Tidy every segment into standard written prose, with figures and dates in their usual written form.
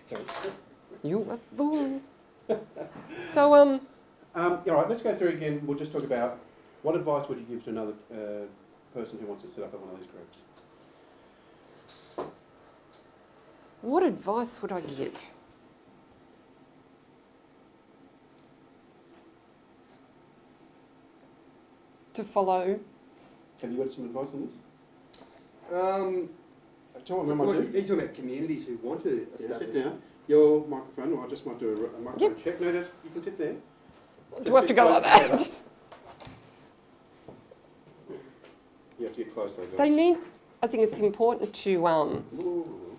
Sorry. You a fool. So, all right, let's go through again. We'll just talk about what advice would you give to another person who wants to set up one of these groups? what advice would I give? To follow. Have you got some advice on this? You're talking about communities who want to establish. Sit down. Your microphone, or I just might do a microphone Yep. check. No, you can sit there. Do I have to go like that? You have to get close though, guys. They need, I think it's important to, Ooh.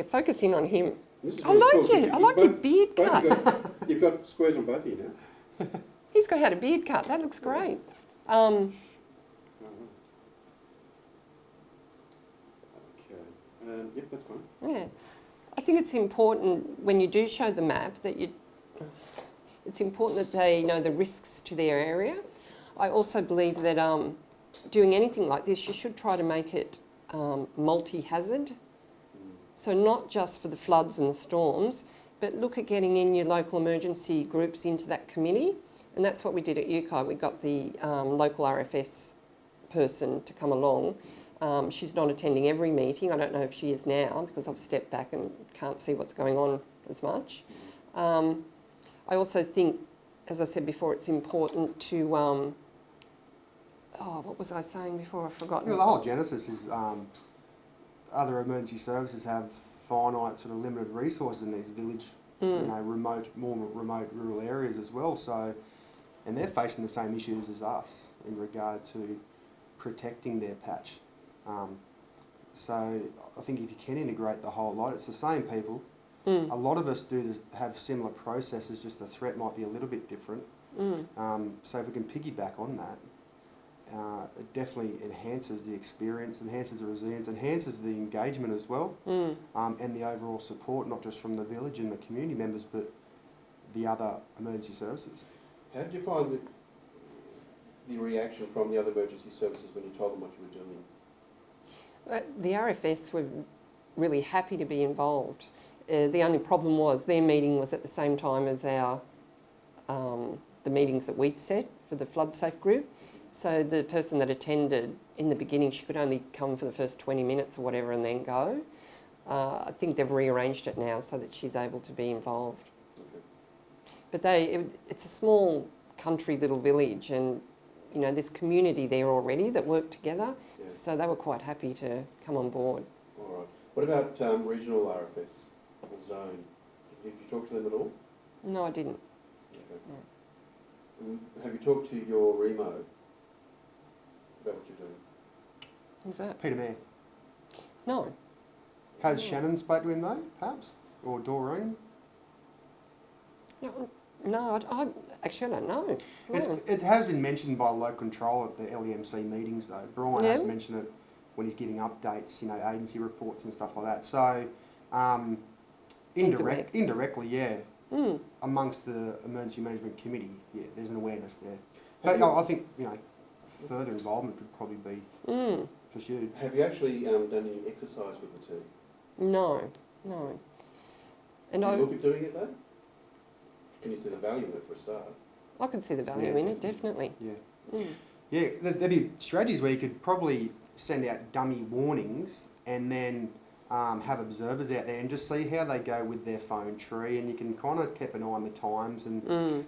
focus in on him. This is I really like cool. it. I like your beard both cut. you've got squares on both of you now. He's got had a beard cut. That looks great. Okay. Yep, that's fine. Yeah. I think it's important when you do show the map that it's important that they know the risks to their area. I also believe that doing anything like this, you should try to make it multi-hazard. So not just for the floods and the storms, but look at getting in your local emergency groups into that committee. And that's what we did at UCI. We got the local RFS person to come along. She's not attending every meeting. I don't know if she is now because I've stepped back and can't see what's going on as much. I also think, as I said before, it's important to, what was I saying before? I've forgotten. The whole genesis is other emergency services have finite sort of limited resources in these village, more remote rural areas as well. So, and they're facing the same issues as us in regard to protecting their patch. So I think if you can integrate the whole lot, it's the same people. A lot of us have similar processes, just the threat might be a little bit different. So if we can piggyback on that, it definitely enhances the experience, enhances the resilience, enhances the engagement as well, and the overall support, not just from the village and the community members, but the other emergency services. How did you find the reaction from the other emergency services when you told them what you were doing? The RFS were really happy to be involved. The only problem was their meeting was at the same time as our the meetings that we'd set for the flood safe group. So the person that attended in the beginning, she could only come for the first 20 minutes or whatever and then go. I think they've rearranged it now so that she's able to be involved. Okay. But it's a small country little village, and you know there's community there already that work together. Yeah. So they were quite happy to come on board. All right. What about regional RFS or zone? Did you talk to them at all? No, I didn't. Okay. No. Have you talked to your remo about what you're doing? Who's that? Peter Mayer. No. Has Shannon spoke to him though, perhaps? Or Doreen? No, I actually I don't know. No. It has been mentioned by local control at the LEMC meetings though. Brian has mentioned it when he's giving updates, agency reports and stuff like that. So indirectly, yeah, amongst the emergency management committee, yeah, there's an awareness there. But I think, further involvement could probably be pursued. Have you actually done any exercise with the team? No. And Can you look at doing it though? Can you see the value in it for a start? I could see the value in it, definitely. Yeah. Yeah, there'd be strategies where you could probably send out dummy warnings and then have observers out there and just see how they go with their phone tree, and you can kind of keep an eye on the times. And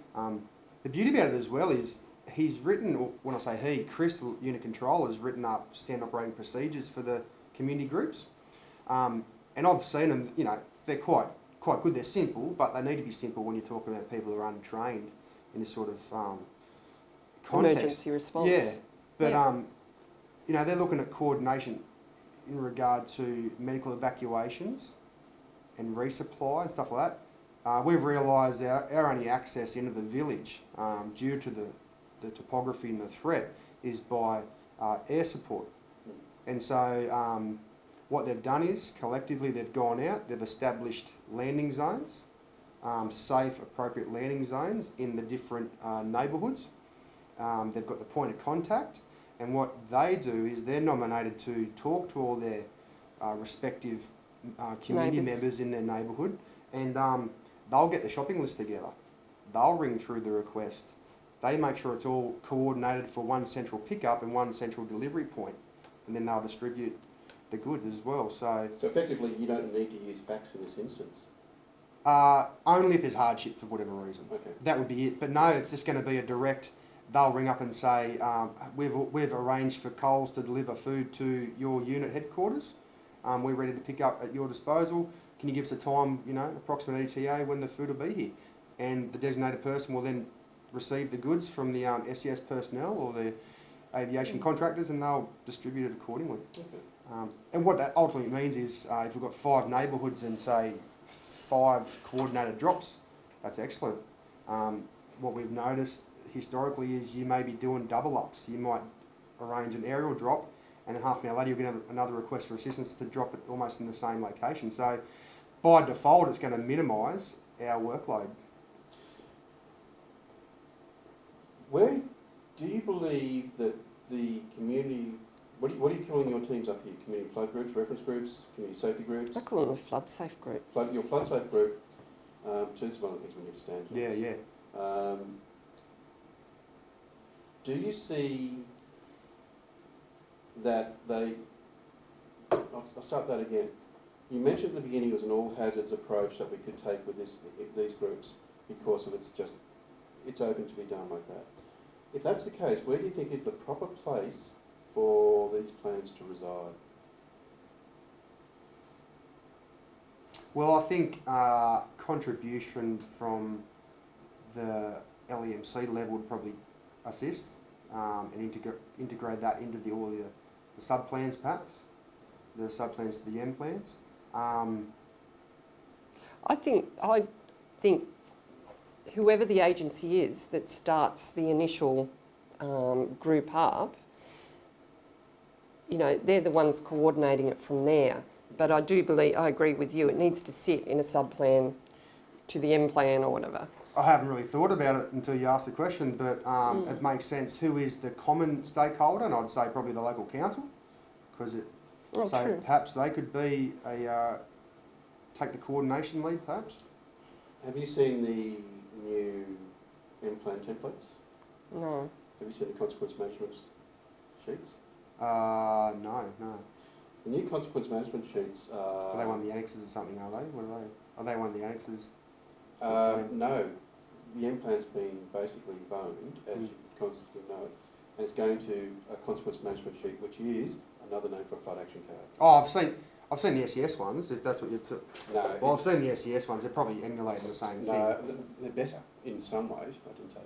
the beauty about it as well is he's written, when I say he, Chris, unit control, has written up standard operating procedures for the community groups. And I've seen them, they're quite good. They're simple, but they need to be simple when you're talking about people who are untrained in this sort of context. Emergency response. Yeah, but they're looking at coordination in regard to medical evacuations and resupply and stuff like that. We've realised our only access into the village, due to the topography and the threat, is by air support. And so what they've done is, collectively, they've gone out, they've established landing zones, safe, appropriate landing zones in the different neighbourhoods. They've got the point of contact, and what they do is they're nominated to talk to all their respective community Neighbours. members in their neighbourhood, and they'll get the shopping list together. They'll ring through the request. They make sure it's all coordinated for one central pickup and one central delivery point, and then they'll distribute the goods as well. So effectively, you don't need to use fax in this instance. only if there's hardship for whatever reason. Okay. That would be it. But no, it's just going to be a direct. They'll ring up and say, we've arranged for Coles to deliver food to your unit headquarters. We're ready to pick up at your disposal. Can you give us a time, approximate ETA when the food will be here? And the designated person will then receive the goods from the SES personnel or the aviation contractors, and they'll distribute it accordingly. Okay. And what that ultimately means is if we've got 5 neighbourhoods and say 5 coordinated drops, that's excellent. What we've noticed historically is you may be doing double ups. You might arrange an aerial drop, and then half an hour later you'll get another request for assistance to drop it almost in the same location. So by default it's going to minimise our workload. Where do you believe that the community, what are you calling your teams up here? Community flood groups, reference groups, community safety groups? I call them a flood safe group. Your flood safe group, so this is one of the things we need to stand on. Yeah. Do you see that they, I'll start that again. You mentioned at the beginning it was an all hazards approach that we could take with these groups because of it's open to be done like that. If that's the case, where do you think is the proper place for these plans to reside? Well, I think contribution from the LEMC level would probably assist and integrate that into all the sub-plans perhaps, the sub-plans to the M plans. I think whoever the agency is that starts the initial group up, they're the ones coordinating it from there. But I agree with you, it needs to sit in a sub-plan to the M plan or whatever. I haven't really thought about it until you asked the question, but it makes sense. Who is the common stakeholder? And I'd say probably the local council, because True. perhaps they could be take the coordination lead, perhaps. Have you seen the new M plan templates? No. Have you seen the consequence management sheets? No. The new consequence management sheets Are they one of the annexes or something, are they? What are they? Are they one of the annexes? No. The M plan's been basically boned, as you constantly know, and it's going to a consequence management sheet, which is another name for a flood action card. Oh, I've seen the SES ones, if that's what you're... No. Well, I've seen the SES ones. They're probably emulating the same thing. No, they're better in some ways. I didn't say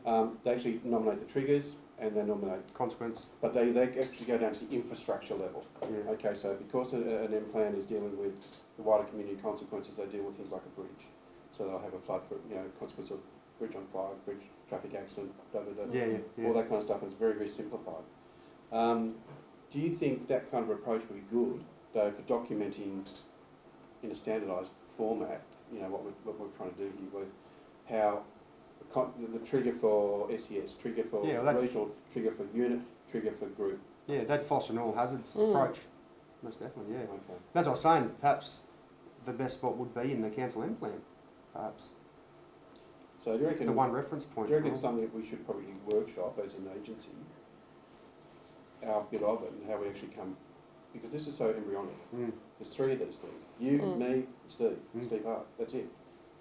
that. They actually nominate the triggers and they nominate Consequence. but they actually go down to the infrastructure level. Yeah. Okay, so because an M plan is dealing with the wider community consequences, they deal with things like a bridge. So they'll have a flood for consequence of bridge on fire, bridge traffic accident, Yeah. all that kind of stuff, and it's very, very simplified. Do you think that kind of approach would be good, though, for documenting in a standardised format, what we're trying to do here with how the trigger for SES, trigger for regional, trigger for unit, trigger for group? Yeah, that'd foster an all hazards approach. Most definitely, yeah. Okay. As I was saying, perhaps the best spot would be in the council M plan, perhaps. So do you reckon The one reference point. do you reckon it's something that we should probably workshop as an agency, our bit of it and how we actually come, because this is so embryonic. There's 3 of these things. You, me, Steve. Steve Hart. That's it.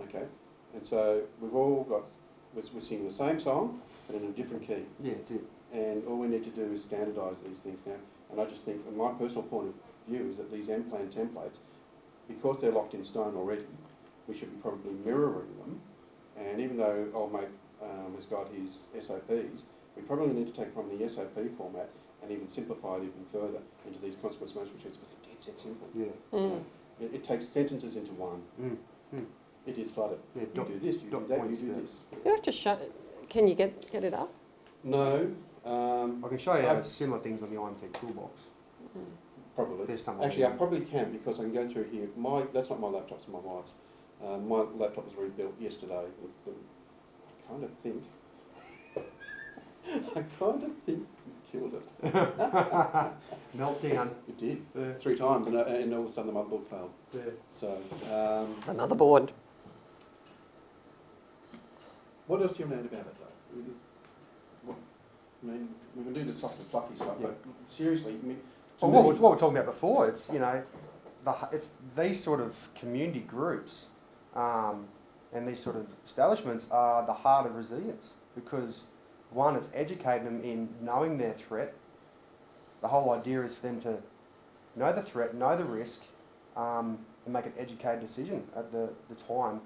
Okay? And so we've all got, we're singing the same song, but in a different key. Yeah, that's it. And all we need to do is standardise these things now. And I just think, from my personal point of view, is that these M plan templates, because they're locked in stone already, we should be probably mirroring them. And even though old mate has got his SOPs, we probably need to take from the SOP format and even simplify it even further into these consequence management sheets, because they're dead set simple. Yeah. It takes sentences into one. It is flooded. Yeah, You do this, you do that, you do this. You have to show. Can you get it up? No. I can show you similar things on the IMT toolbox. Probably. There's some Actually, I probably can, because I can go through here. That's not my laptop, it's my wife's. My laptop was rebuilt yesterday. I kind of think this killed it. Meltdown. It did. Yeah. 3 times, and all of a sudden the motherboard failed. Yeah. So, The motherboard. what else do you know about it though? I mean, we can do the soft and fluffy stuff, Yeah. but seriously, I mean, to Well, what me- we're talking about before, it's, you know, it's these sort of community groups and these sort of establishments are the heart of resilience, because one, it's educating them in knowing their threat. The whole idea is for them to know the threat, know the risk, and make an educated decision at the time,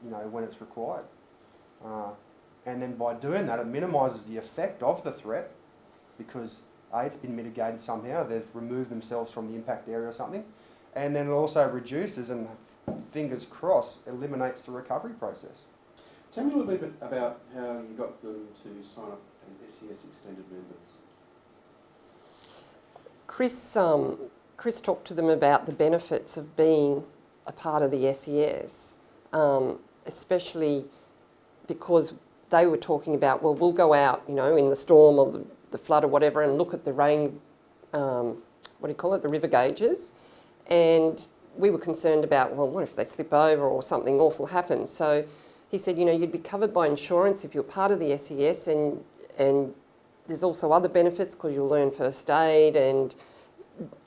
you know, when it's required. And then by doing that, it minimises the effect of the threat, because it's been mitigated somehow. They've removed themselves from the impact area or something, and then it also reduces and, fingers crossed, eliminates the recovery process. Tell me a little bit about how you got them to sign up as SES extended members. Chris talked to them about the benefits of being a part of the SES, especially because they were talking about, well, we'll go out, you know, in the storm or the flood or whatever and look at the rain, the river gauges. And we were concerned about, well, what if they slip over or something awful happens? So he said, you know, you'd be covered by insurance if you're part of the SES, and there's also other benefits because you'll learn first aid and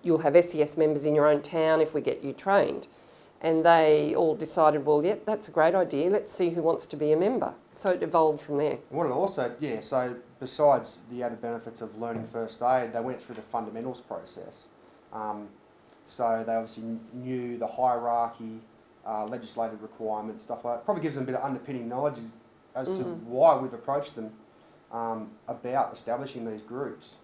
you'll have SES members in your own town if we get you trained. And they all decided, well, yep, that's a great idea. Let's see who wants to be a member. So it evolved from there. What it also, so besides the added benefits of learning first aid, they went through the fundamentals process. So they obviously knew the hierarchy, legislative requirements, stuff like that. Probably gives them a bit of underpinning knowledge as to why we've approached them about establishing these groups.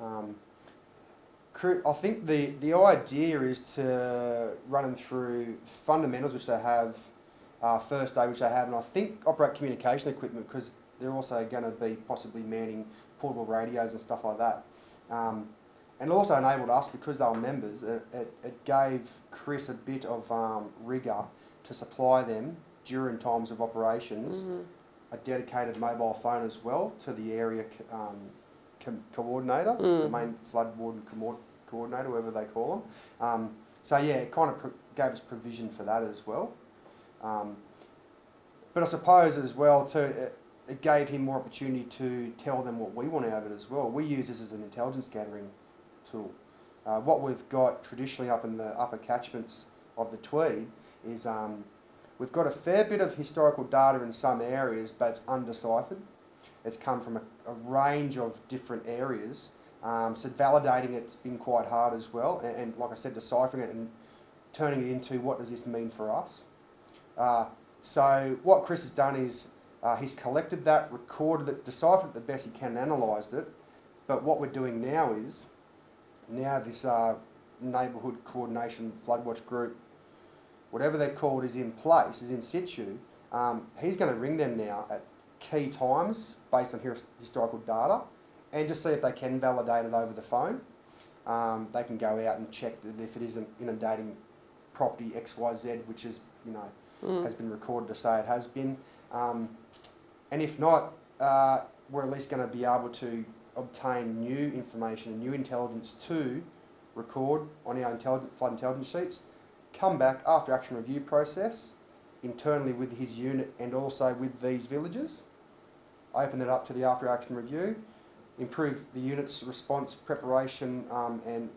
I think the idea is to run them through fundamentals, which they have, first aid, which they have, and I think operate communication equipment, because they're also going to be possibly manning portable radios and stuff like that. And it also enabled us, because they were members, it gave Chris a bit of rigour to supply them during times of operations, a dedicated mobile phone as well to the area coordinator, the main flood warden coordinator, whatever they call them. So yeah, it kind of gave us provision for that as well. But I suppose as well too, it gave him more opportunity to tell them what we want out of it as well. We use this as an intelligence gathering tool. What we've got traditionally up in the upper catchments of the Tweed is we've got a fair bit of historical data in some areas, but it's undeciphered. It's come from a range of different areas. So validating it's been quite hard as well, and like I said, deciphering it and turning it into what does this mean for us. So what Chris has done is he's collected that, recorded it, deciphered it the best he can, and analysed it. But what we're doing now is, this neighbourhood coordination floodwatch group, whatever they're called, is in place, is in situ. He's going to ring them now at key times based on historical data, and just see if they can validate it over the phone. They can go out and check that if it isn't inundating property XYZ, which is, has been recorded to say it has been. And if not, we're at least going to be able to obtain new information and new intelligence to record on our flood intelligence sheets, come back after action review process, internally with his unit and also with these villages, open it up to the after action review, improve the unit's response preparation and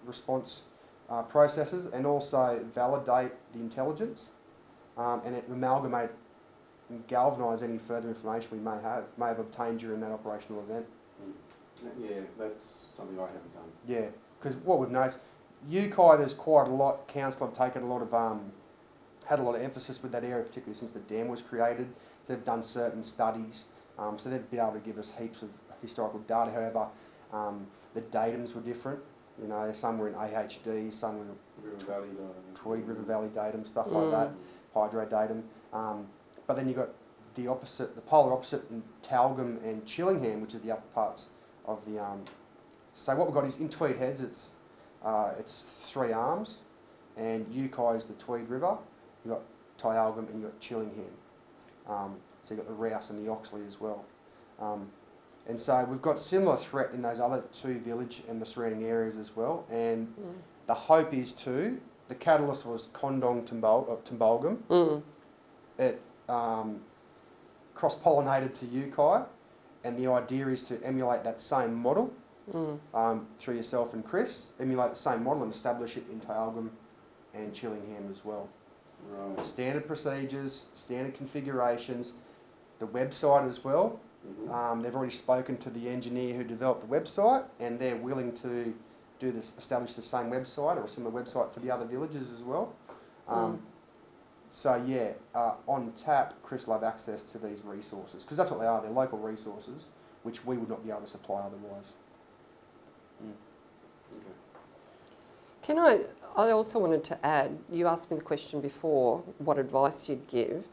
response processes, and also validate the intelligence and amalgamate and galvanise any further information we may have obtained during that operational event. Yeah, that's something I haven't done. Yeah, because what we've noticed, UKI, there's quite a lot. Council have taken a lot of had a lot of emphasis with that area, particularly since the dam was created. So they've done certain studies, so they've been able to give us heaps of historical data. However, the datums were different. Some were in AHD, some were in River Valley datum. Tweed River Valley datum, stuff like that, hydro datum. But then you've got the opposite, the polar opposite in Talgum and Chillingham, which are the upper parts of the. So what we've got is in Tweed Heads, it's 3 arms, and UKI is the Tweed River. You've got Tyalgum and you've got Chillingham. So you've got the Rouse and the Oxley as well. And so we've got similar threat in those other two village and the surrounding areas as well. And the hope is the catalyst was Condong Tumbulgum. It cross-pollinated to Yukai, and the idea is to emulate that same model through yourself and Chris, emulate the same model and establish it in Tyalgum and Chillingham as well. Right. Standard procedures, standard configurations, the website as well. They've already spoken to the engineer who developed the website, and they're willing to do this, establish the same website or a similar website for the other villages as well. So yeah, on tap, Chris will have access to these resources, because that's what they are. They're local resources, which we would not be able to supply otherwise. Okay. I also wanted to add, you asked me the question before, what advice you'd give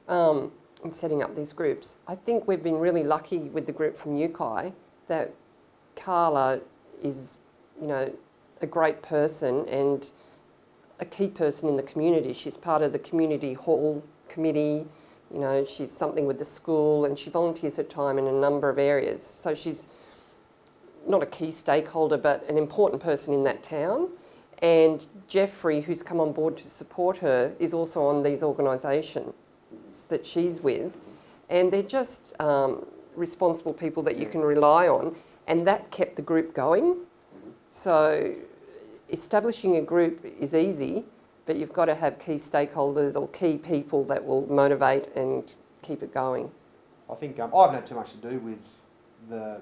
in setting up these groups. I think we've been really lucky with the group from Yukai that Carla is, you know, a great person and a key person in the community. She's part of the community hall committee, you know, she's something with the school, and she volunteers her time in a number of areas. So she's not a key stakeholder, but an important person in that town. And Jeffrey, who's come on board to support her, is also on these organisations that she's with. And they're just responsible people that you can rely on. And that kept the group going. So establishing a group is easy, but you've got to have key stakeholders or key people that will motivate and keep it going. I think I haven't had too much to do with the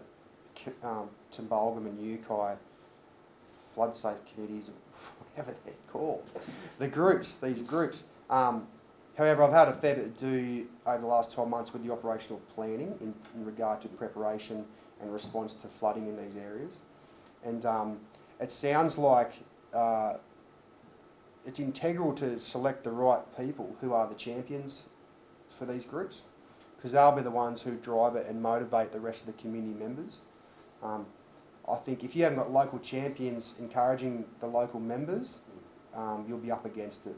Tumbulgum and Yukai flood safe committees, whatever they're called. These groups. However, I've had a fair bit to do over the last 12 months with the operational planning in regard to preparation and response to flooding in these areas. And it sounds like it's integral to select the right people who are the champions for these groups, because they'll be the ones who drive it and motivate the rest of the community members. I think if you haven't got local champions encouraging the local members, you'll be up against it.